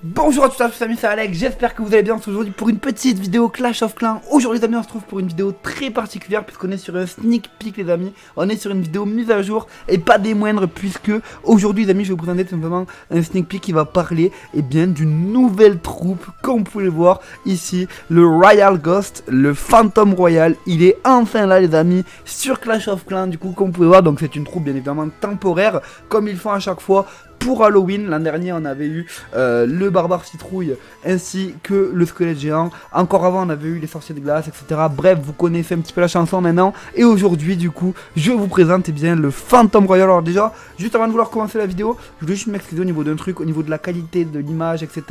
Bonjour à tous, les amis, c'est Alex, j'espère que vous allez bien aujourd'hui pour une petite vidéo Clash of Clans. Aujourd'hui les amis, on se trouve pour une vidéo très particulière puisqu'on est sur un sneak peek les amis. On est sur une vidéo mise à jour et pas des moindres puisque aujourd'hui les amis, je vais vous présenter tout simplement un sneak peek qui va parler d'une nouvelle troupe. Comme vous pouvez le voir ici, le Royal Ghost, le Phantom Royal. Il est enfin là les amis sur Clash of Clans du coup comme vous pouvez voir. Donc c'est une troupe bien évidemment temporaire comme ils font à chaque fois. Pour Halloween, l'an dernier on avait eu le barbare citrouille ainsi que le squelette géant. Encore avant on avait eu les sorciers de glace, etc. Bref, vous connaissez un petit peu la chanson maintenant. Et aujourd'hui du coup, je vous présente le Phantom Royal. Alors déjà, juste avant de vouloir commencer la vidéo, je voulais juste m'excuser au niveau d'un truc, au niveau de la qualité de l'image, etc.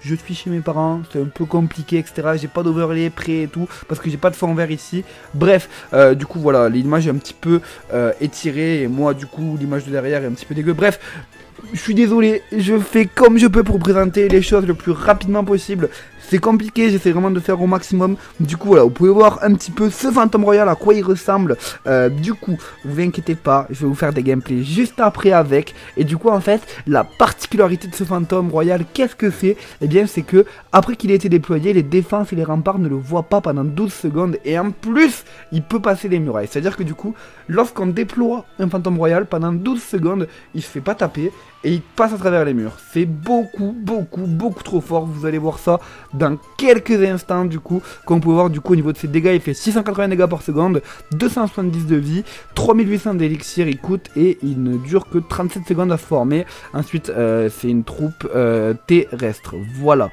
Je suis chez mes parents, c'est un peu compliqué, etc. J'ai pas d'overlay prêt et tout, parce que j'ai pas de fond vert ici. Bref, du coup voilà, l'image est un petit peu étirée. Et moi du coup, l'image de derrière est un petit peu dégueu. Bref. Je suis désolé, je fais comme je peux pour présenter les choses le plus rapidement possible. C'est compliqué, j'essaie vraiment de faire au maximum. Du coup voilà, vous pouvez voir un petit peu ce Phantom Royal à quoi il ressemble. Du coup, vous inquiétez pas, je vais vous faire des gameplays juste après avec. Et du coup en fait, la particularité de ce Phantom Royal, qu'est-ce que c'est? Eh bien c'est que après qu'il ait été déployé, les défenses et les remparts ne le voient pas pendant 12 secondes. Et en plus, il peut passer les murailles. C'est à dire que du coup, lorsqu'on déploie un Phantom Royal pendant 12 secondes, il se fait pas taper et il passe à travers les murs. C'est beaucoup trop fort. Vous allez voir ça dans quelques instants du coup. Comme vous pouvez voir du coup au niveau de ses dégâts, il fait 680 dégâts par seconde, 270 de vie, 3800 d'élixir il coûte et il ne dure que 37 secondes à se former. Ensuite c'est une troupe terrestre. Voilà.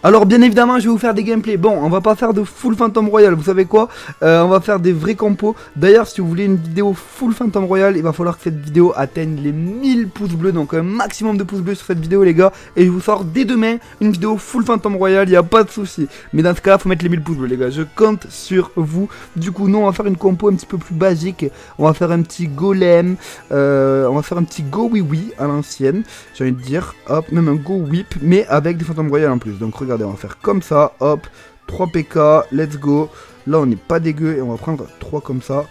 Alors bien évidemment je vais vous faire des gameplays. Bon, on va pas faire de full Phantom Royal, vous savez quoi, on va faire des vrais compos. D'ailleurs si vous voulez une vidéo full Phantom Royal, il va falloir que cette vidéo atteigne les 1000 pouces bleus. Donc un maximum de pouces bleus sur cette vidéo les gars. Et je vous sors dès demain une vidéo full Phantom Royal, il n'y a pas de souci. Mais dans ce cas là faut mettre les 1000 pouces bleus les gars, je compte sur vous. Du coup nous on va faire une compo un petit peu plus basique. On va faire un petit golem, on va faire un petit go oui oui à l'ancienne, j'ai envie de dire. Hop, même un go whip mais avec des Phantom Royal en plus. Donc regardez, on va faire comme ça, hop, 3 PK, let's go. Là on n'est pas dégueu et on va prendre 3 comme ça.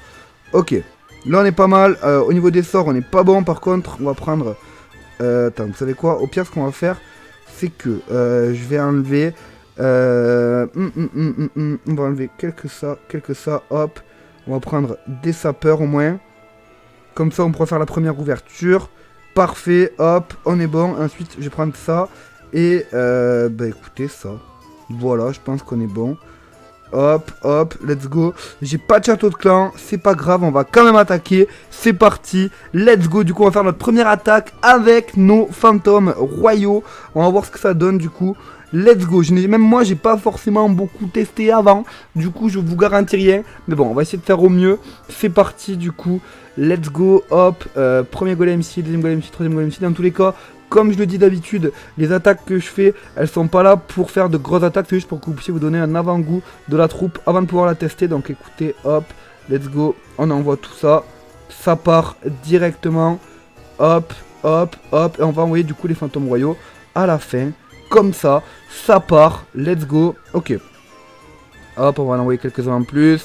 Ok, là on est pas mal, au niveau des sorts on n'est pas bon. Par contre on va prendre, attends, vous savez quoi, au pire ce qu'on va faire c'est que je vais enlever, on va enlever quelques ça, hop. On va prendre des sapeurs au moins. Comme ça on pourra faire la première ouverture. Parfait, hop, on est bon. Ensuite je vais prendre ça. Et bah écoutez ça. Voilà, je pense qu'on est bon. Hop, hop, let's go. J'ai pas de château de clan, c'est pas grave, on va quand même attaquer. C'est parti, let's go. Du coup on va faire notre première attaque avec nos fantômes royaux. On va voir ce que ça donne du coup. Let's go, même moi j'ai pas forcément beaucoup testé avant. Du coup je vous garantis rien. Mais bon on va essayer de faire au mieux. C'est parti du coup. Let's go, hop. Premier golem ici, deuxième golem ici, troisième golem ici. Dans tous les cas, comme je le dis d'habitude, les attaques que je fais, elles sont pas là pour faire de grosses attaques. C'est juste pour que vous puissiez vous donner un avant-goût de la troupe avant de pouvoir la tester. Donc écoutez, hop, let's go. On envoie tout ça. Ça part directement. Hop, hop, hop. Et on va envoyer du coup les fantômes royaux à la fin. Comme ça, ça part. Let's go. Ok. Hop, on va en envoyer quelques-uns en plus.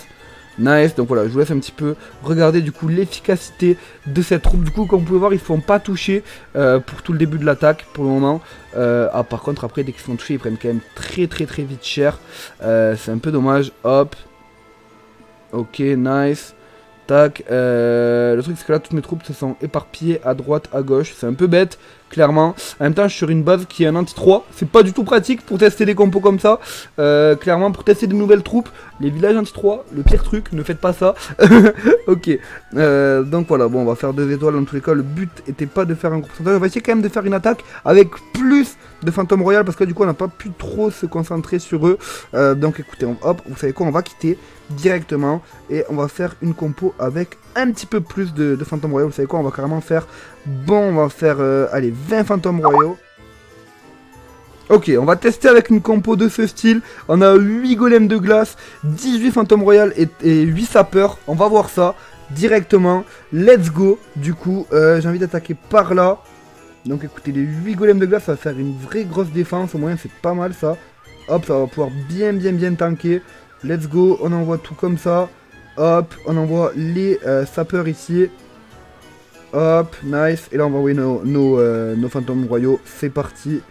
Nice, donc voilà, je vous laisse un petit peu regarder du coup l'efficacité de cette troupe. Du coup, comme vous pouvez voir, ils ne font pas toucher pour tout le début de l'attaque pour le moment. Par contre, après, dès qu'ils sont touchés, ils prennent quand même très vite cher. C'est un peu dommage. Hop. Ok, nice. Tac. Le truc, c'est que là, toutes mes troupes se sont éparpillées à droite, à gauche. C'est un peu bête, clairement. En même temps, je suis sur une base qui est un anti-3. C'est pas du tout pratique pour tester des compos comme ça. Clairement, pour tester de nouvelles troupes, les villages anti-3, le pire truc, ne faites pas ça. Ok. Donc voilà, bon, on va faire 2 étoiles dans tous les cas. Le but était pas de faire un gros pourcentage. On va essayer quand même de faire une attaque avec plus de Phantom Royal parce que du coup, on n'a pas pu trop se concentrer sur eux. Donc écoutez, hop, vous savez quoi, on va quitter directement et on va faire une compo avec un petit peu plus de Phantom Royaux. Vous savez quoi, on va carrément faire, bon, on va faire, allez, 20 Phantom Royaux. Ok, on va tester avec une compo de ce style. On a 8 golems de glace, 18 Phantom Royal et 8 sapeurs. On va voir ça directement. Let's go. Du coup, j'ai envie d'attaquer par là. Donc écoutez, les 8 golems de glace, ça va faire une vraie grosse défense. Au moins, c'est pas mal ça. Hop, ça va pouvoir bien tanker. Let's go, on envoie tout comme ça. Hop, on envoie les sapeurs ici. Hop, nice. Et là, on va envoyer nos fantômes royaux. C'est parti.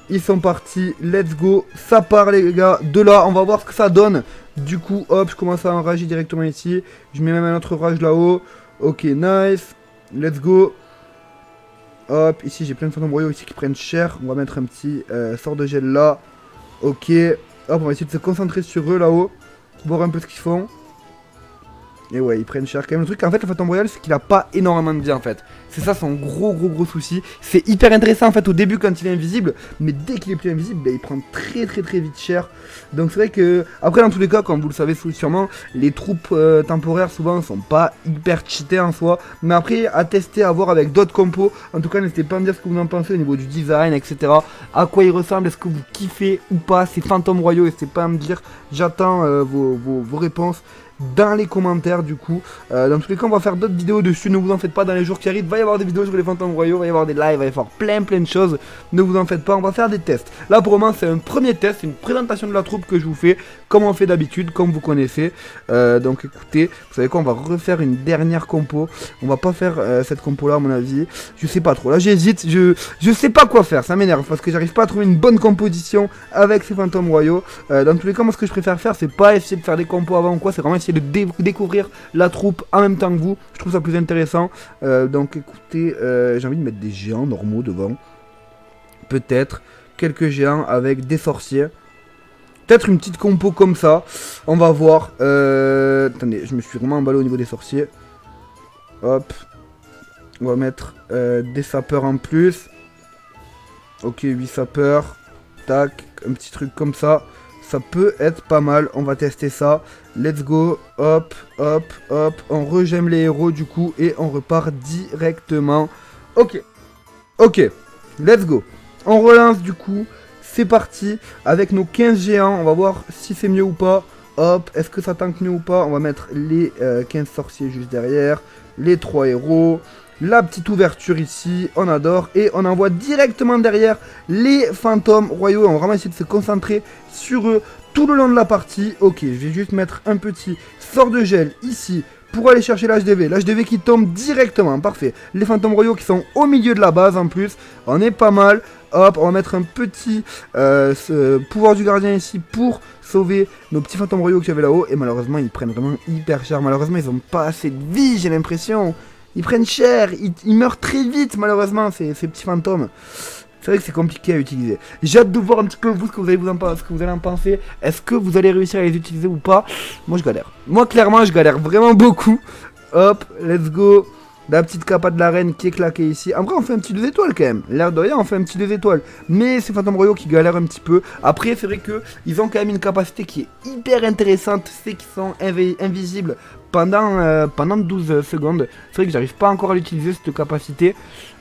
Ils sont partis. Let's go. Ça part, les gars. De là, on va voir ce que ça donne. Du coup, hop, je commence à enrager directement ici. Je mets même un autre rage là-haut. Ok, nice. Let's go. Hop, ici, j'ai plein de fantômes royaux ici qui prennent cher. On va mettre un petit sort de gel là. Ok. Hop, on va essayer de se concentrer sur eux là-haut. Voir un peu ce qu'ils font. Et ouais, ils prennent cher. Quand même, le truc, en fait, le Phantom Royal, c'est qu'il a pas énormément de vie, en fait. C'est ça son gros souci. C'est hyper intéressant, en fait, au début, quand il est invisible. Mais dès qu'il est plus invisible, bah, il prend très vite cher. Donc, c'est vrai que, après, dans tous les cas, comme vous le savez sûrement, les troupes temporaires, souvent, sont pas hyper cheatées en soi. Mais après, à tester, à voir avec d'autres compos. En tout cas, n'hésitez pas à me dire ce que vous en pensez au niveau du design, etc. À quoi il ressemble, est-ce que vous kiffez ou pas ces fantômes royaux. N'hésitez pas à me dire. J'attends vos réponses dans les commentaires du coup. Dans tous les cas, on va faire d'autres vidéos dessus, ne vous en faites pas. Dans les jours qui arrivent, il va y avoir des vidéos sur les fantômes royaux, il va y avoir des lives, il va y avoir plein de choses. Ne vous en faites pas, on va faire des tests. Là pour le moment c'est un premier test, c'est une présentation de la troupe que je vous fais, comme on fait d'habitude, comme vous connaissez. Donc écoutez, vous savez quoi, on va refaire une dernière compo. On va pas faire cette compo là à mon avis. Je sais pas trop, là j'hésite, je sais pas quoi faire, ça m'énerve parce que j'arrive pas à trouver une bonne composition avec ces fantômes royaux. Dans tous les cas, moi ce que je préfère faire, c'est pas essayer de faire des compos avant ou quoi, c'est vraiment essayer de découvrir la troupe en même temps que vous. Je trouve ça plus intéressant. Donc écoutez, j'ai envie de mettre des géants normaux devant. Peut-être quelques géants avec des sorciers. Peut-être une petite compo comme ça. On va voir. Attendez, je me suis vraiment emballé au niveau des sorciers. Hop. On va mettre des sapeurs en plus. Ok, 8 sapeurs. Tac, un petit truc comme ça. Ça peut être pas mal, on va tester ça. Let's go, hop. On regemme les héros du coup et on repart directement. Ok, let's go. On relance du coup, c'est parti. Avec nos 15 géants, on va voir si c'est mieux ou pas. Hop, est-ce que ça tank mieux ou pas? On va mettre les 15 sorciers juste derrière. Les 3 héros. La petite ouverture ici, on adore. Et on envoie directement derrière les fantômes royaux. On va vraiment essayer de se concentrer sur eux tout le long de la partie. Ok, je vais juste mettre un petit sort de gel ici pour aller chercher l'HDV. L'HDV qui tombe directement, parfait. Les fantômes royaux qui sont au milieu de la base en plus. On est pas mal. Hop, on va mettre un petit pouvoir du gardien ici pour sauver nos petits fantômes royaux que j'avais là-haut. Et malheureusement, ils prennent vraiment hyper cher. Malheureusement, ils ont pas assez de vie, j'ai l'impression. Ils prennent cher, ils meurent très vite malheureusement ces petits fantômes. C'est vrai que c'est compliqué à utiliser. J'ai hâte de voir un petit peu vous ce que vous allez en penser. Est-ce que vous allez réussir à les utiliser ou pas? Moi je galère. Moi clairement je galère vraiment beaucoup. Hop, let's go. La petite capa de la reine qui est claquée ici. En vrai on fait un petit 2 étoiles quand même. L'air de rien on fait un petit 2 étoiles. Mais c'est fantômes royaux qui galèrent un petit peu. Après c'est vrai que ils ont quand même une capacité qui est hyper intéressante. C'est qu'ils sont invisibles pendant 12 secondes. C'est vrai que j'arrive pas encore à l'utiliser cette capacité.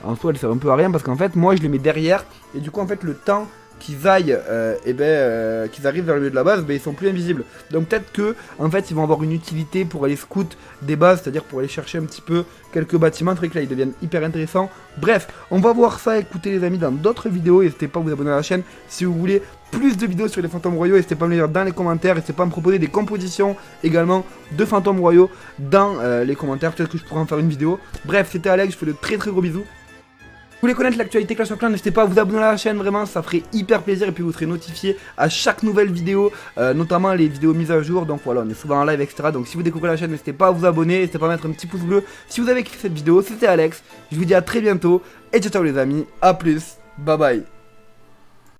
En soi elle sert un peu à rien parce qu'en fait moi je les mets derrière. Et du coup en fait le temps qu'ils aillent, qu'ils arrivent vers le milieu de la base, ils sont plus invisibles. Donc peut-être que en fait ils vont avoir une utilité pour aller scout des bases, c'est-à-dire pour aller chercher un petit peu quelques bâtiments. C'est vrai que là ils deviennent hyper intéressants. Bref, on va voir ça, écoutez les amis, dans d'autres vidéos. N'hésitez pas à vous abonner à la chaîne si vous voulez plus de vidéos sur les fantômes royaux. N'hésitez pas à me le dire dans les commentaires. N'hésitez pas à me proposer des compositions également de fantômes royaux dans les commentaires. Peut-être que je pourrais en faire une vidéo. Bref, c'était Alex, je vous fais de très gros bisous. Vous voulez connaître l'actualité Clash of Clans, n'hésitez pas à vous abonner à la chaîne, vraiment ça ferait hyper plaisir et puis vous serez notifié à chaque nouvelle vidéo, notamment les vidéos mises à jour. Donc voilà, on est souvent en live, etc. Donc si vous découvrez la chaîne, n'hésitez pas à vous abonner, n'hésitez pas à mettre un petit pouce bleu si vous avez kiffé cette vidéo. C'était Alex, je vous dis à très bientôt et ciao les amis, à plus, bye bye.